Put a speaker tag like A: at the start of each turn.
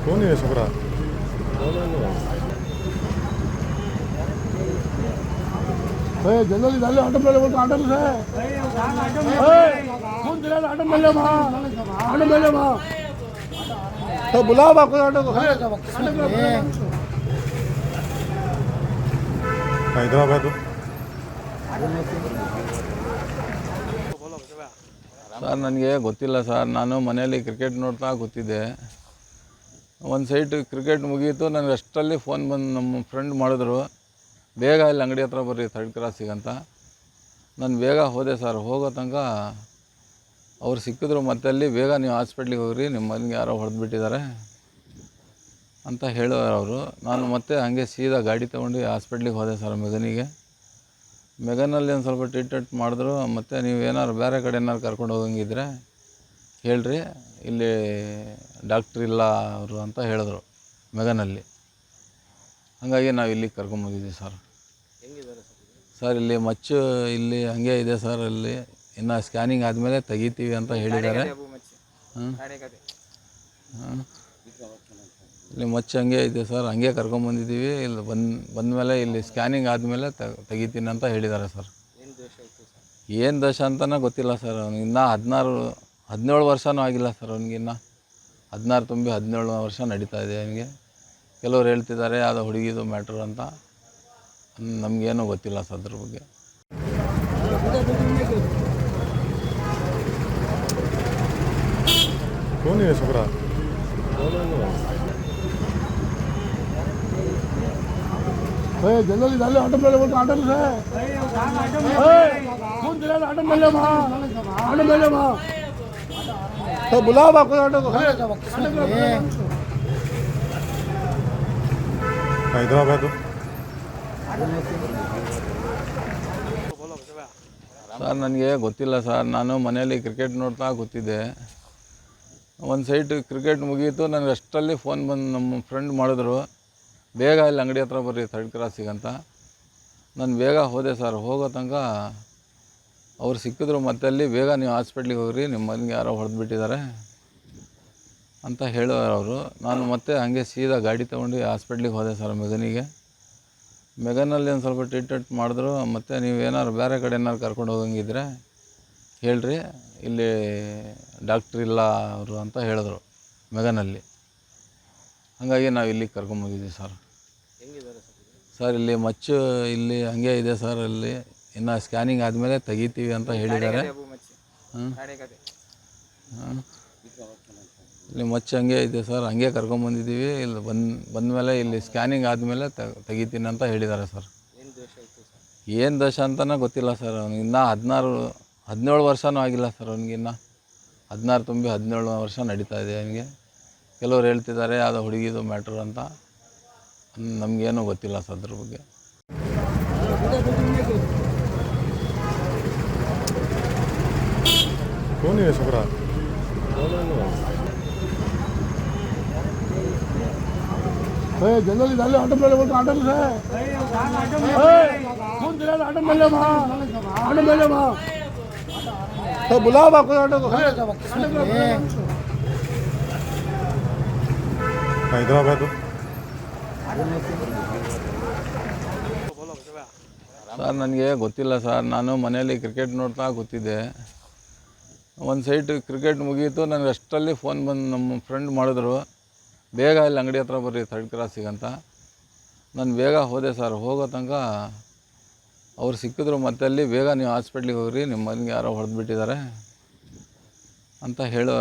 A: कौन है छोकरा? जल्दी डाले ऑटो में बोलते ऑटो से कौन दिला ऑटो में ले वहाँ ऑटो में ले वहाँ तो बुलाओ आपको ऑटो को हैदराबाद
B: ಸರ್ ನನಗೆ ಗೊತ್ತಿಲ್ಲ ಸರ್. ನಾನು ಮನೆಯಲ್ಲಿ ಕ್ರಿಕೆಟ್ ನೋಡ್ತಾ ಕೂತಿದ್ದೆ. ಒಂದು ಸೈಟ್ ಕ್ರಿಕೆಟ್ ಮುಗೀತು, ನನಗೆ ಅಷ್ಟರಲ್ಲಿ ಫೋನ್ ಬಂದು ನಮ್ಮ ಫ್ರೆಂಡ್ ಮಾಡಿದ್ರು, ಬೇಗ ಇಲ್ಲಿ ಅಂಗಡಿ ಹತ್ರ ಬರ್ರಿ ಥರ್ಡ್ ಕ್ರಾಸಿಗಂತ. ನಾನು ಬೇಗ ಹೋದೆ ಸರ್. ಹೋಗೋ ತನಕ ಅವ್ರು ಸಿಕ್ಕಿದ್ರು. ಮತ್ತೆ ಅಲ್ಲಿ ಬೇಗ ನೀವು ಹಾಸ್ಪಿಟ್ಲಿಗೆ ಹೋಗ್ರಿ, ನಿಮ್ಮ ಮನೆಗೆ ಯಾರೋ ಹೊಡೆದ್ಬಿಟ್ಟಿದ್ದಾರೆ ಅಂತ ಹೇಳೋರು ಅವರು. ನಾನು ಮತ್ತೆ ಹಾಗೆ ಸೀದಾ ಗಾಡಿ ತೊಗೊಂಡು ಹಾಸ್ಪಿಟ್ಲಿಗೆ ಹೋದೆ ಸರ್ ಮೆಗನಿಗೆ. ಮೆಗನಲ್ಲಿ ಒಂದು ಸ್ವಲ್ಪ ಟ್ರೀಟ್ಮೆಂಟ್ ಮಾಡಿದ್ರು. ಮತ್ತು ನೀವು ಏನಾದ್ರು ಬೇರೆ ಕಡೆ ಏನಾದ್ರು ಕರ್ಕೊಂಡು ಹೋಗಂಗಿದ್ರೆ ಹೇಳ್ರಿ, ಇಲ್ಲಿ ಡಾಕ್ಟ್ರ್ ಇಲ್ಲ ಅವರು ಅಂತ ಹೇಳಿದ್ರು ಮೆಗನಲ್ಲಿ. ಹಾಗಾಗಿ ನಾವು ಇಲ್ಲಿಗೆ ಕರ್ಕೊಂಬಂದಿದ್ದೀವಿ ಸರ್. ಸರ್ ಇಲ್ಲಿ ಮಚ್ಚು ಇಲ್ಲಿ ಹಂಗೆ ಇದೆ ಸರ್. ಇಲ್ಲಿ ಇನ್ನು ಸ್ಕ್ಯಾನಿಂಗ್ ಆದಮೇಲೆ ತೆಗಿತೀವಿ ಅಂತ ಹೇಳಿದ್ದಾರೆ. ಇಲ್ಲಿ ಮಚ್ಚು ಹಂಗೆ ಇದೆ ಸರ್. ಹಂಗೆ ಕರ್ಕೊಂಬಂದಿದ್ದೀವಿ. ಇಲ್ಲಿ ಬಂದಮೇಲೆ ಇಲ್ಲಿ ಸ್ಕ್ಯಾನಿಂಗ್ ಆದಮೇಲೆ ತೆಗಿತೀನಿ ಅಂತ ಹೇಳಿದ್ದಾರೆ ಸರ್. ಏನು ದೋಷ ಅಂತಲೇ ಗೊತ್ತಿಲ್ಲ ಸರ್. ಅವ್ನಿಗೆ ಇನ್ನೂ 17 ವರ್ಷವೂ ಆಗಿಲ್ಲ ಸರ್. ಅವ್ನಿಗಿನ್ನ 16 ತುಂಬಿ 17 ವರ್ಷ ನಡೀತಾ ಇದೆ ಅವನಿಗೆ. ಕೆಲವ್ರು ಹೇಳ್ತಿದ್ದಾರೆ ಅದು ಹುಡುಗಿದು ಮ್ಯಾಟ್ರ್ ಅಂತ. ನಮಗೇನೂ ಗೊತ್ತಿಲ್ಲ ಸರ್ ಅದ್ರ ಬಗ್ಗೆ.
A: कौन है छोकरा? जल्दी डाले ऑटो में बोलते ऑटो से कौन दिला ऑटो में ले वहाँ ऑटो में ले वहाँ तो बुलाओ आपको ऑटो को हैदराबाद
B: ಸರ್ ನನಗೆ ಗೊತ್ತಿಲ್ಲ ಸರ್. ನಾನು ಮನೆಯಲ್ಲಿ ಕ್ರಿಕೆಟ್ ನೋಡ್ತಾ ಕೂತಿದ್ದೆ. ಒಂದು ಸೈಟ್ ಕ್ರಿಕೆಟ್ ಮುಗೀತು, ನನಗೆ ಅಷ್ಟರಲ್ಲಿ ಫೋನ್ ಬಂದು ನಮ್ಮ ಫ್ರೆಂಡ್ ಮಾಡಿದ್ರು, ಬೇಗ ಇಲ್ಲಿ ಅಂಗಡಿ ಹತ್ರ ಬರ್ರಿ ಥರ್ಡ್ ಕ್ರಾಸಿಗಂತ. ನಾನು ಬೇಗ ಹೋದೆ ಸರ್. ಹೋಗೋ ತನಕ ಅವ್ರು ಸಿಕ್ಕಿದ್ರು. ಮತ್ತೆ ಅಲ್ಲಿ ಬೇಗ ನೀವು ಹಾಸ್ಪಿಟ್ಲಿಗೆ ಹೋಗ್ರಿ, ನಿಮ್ಮ ಮನೆಗೆ ಯಾರೋ ಹೊಡೆದ್ಬಿಟ್ಟಿದ್ದಾರೆ ಅಂತ ಹೇಳೋರು ಅವರು. ನಾನು ಮತ್ತೆ ಹಾಗೆ ಸೀದಾ ಗಾಡಿ ತೊಗೊಂಡು ಹಾಸ್ಪಿಟ್ಲಿಗೆ ಹೋದೆ ಸರ್ ಮೆಗನಿಗೆ. ಮೆಗನಲ್ಲಿ ಒಂದು ಸ್ವಲ್ಪ ಟ್ರೀಟ್ಮೆಂಟ್ ಮಾಡಿದ್ರು. ಮತ್ತು ನೀವು ಏನಾದ್ರು ಬೇರೆ ಕಡೆ ಏನಾದ್ರು ಕರ್ಕೊಂಡು ಹೋಗಂಗಿದ್ರೆ ಹೇಳ್ರಿ, ಇಲ್ಲಿ ಡಾಕ್ಟ್ರ್ ಇಲ್ಲ ಅವರು ಅಂತ ಹೇಳಿದ್ರು ಮೆಗನಲ್ಲಿ. ಹಾಗಾಗಿ ನಾವು ಇಲ್ಲಿಗೆ ಕರ್ಕೊಂಬಂದಿದ್ದೀವಿ ಸರ್. ಸರ್ ಇಲ್ಲಿ ಮಚ್ಚು ಇಲ್ಲಿ ಹಂಗೆ ಇದೆ ಸರ್. ಇಲ್ಲಿ ಇನ್ನು ಸ್ಕ್ಯಾನಿಂಗ್ ಆದಮೇಲೆ ತೆಗಿತೀವಿ ಅಂತ ಹೇಳಿದ್ದಾರೆ. ಇಲ್ಲಿ ಮಚ್ಚು ಹಂಗೆ ಇದೆ ಸರ್. ಹಂಗೆ ಕರ್ಕೊಂಬಂದಿದ್ದೀವಿ. ಇಲ್ಲಿ ಬಂದಮೇಲೆ ಇಲ್ಲಿ ಸ್ಕ್ಯಾನಿಂಗ್ ಆದಮೇಲೆ ತೆಗಿತೀನಿ ಅಂತ ಹೇಳಿದ್ದಾರೆ ಸರ್. ಏನು ದೋಷ ಅಂತಲೇ ಗೊತ್ತಿಲ್ಲ ಸರ್. ಅವ್ನಿಗೆ ಇನ್ನೂ 17 ವರ್ಷವೂ ಆಗಿಲ್ಲ ಸರ್. ಅವ್ನಿಗಿನ್ನ 16 ತುಂಬಿ 17 ವರ್ಷ ನಡೀತಾ ಇದೆ ಅವನಿಗೆ. ಕೆಲವ್ರು ಹೇಳ್ತಿದ್ದಾರೆ ಅದು ಹುಡುಗಿದು ಮ್ಯಾಟ್ರ್ ಅಂತ. ನಮಗೇನೂ ಗೊತ್ತಿಲ್ಲ ಸರ್ ಅದ್ರ ಬಗ್ಗೆ.
A: कौन है छोकरा? जल्दी डाले ऑटो में बोलते ऑटो से कौन दिला ऑटो में ले वहाँ ऑटो में ले वहाँ तो बुलाओ आपको ऑटो को हैदराबाद
B: ಸರ್ ನನಗೆ ಗೊತ್ತಿಲ್ಲ ಸರ್. ನಾನು ಮನೆಯಲ್ಲಿ ಕ್ರಿಕೆಟ್ ನೋಡ್ತಾ ಕೂತಿದ್ದೆ. ಒಂದು ಸೈಟ್ ಕ್ರಿಕೆಟ್ ಮುಗೀತು, ನನಗೆ ಅಷ್ಟರಲ್ಲಿ ಫೋನ್ ಬಂದು ನಮ್ಮ ಫ್ರೆಂಡ್ ಮಾಡಿದ್ರು, ಬೇಗ ಇಲ್ಲಿ ಅಂಗಡಿ ಹತ್ರ ಬರ್ರಿ ಥರ್ಡ್ ಕ್ರಾಸಿಗಂತ. ನಾನು ಬೇಗ ಹೋದೆ ಸರ್. ಹೋಗೋ ತನಕ ಅವ್ರು ಸಿಕ್ಕಿದ್ರು. ಮತ್ತೆ ಅಲ್ಲಿ ಬೇಗ ನೀವು ಹಾಸ್ಪಿಟ್ಲಿಗೆ ಹೋಗ್ರಿ, ನಿಮ್ಮ ಮನೆಗೆ ಯಾರೋ ಹೊಡೆದ್ಬಿಟ್ಟಿದ್ದಾರೆ ಅಂತ ಹೇಳೋ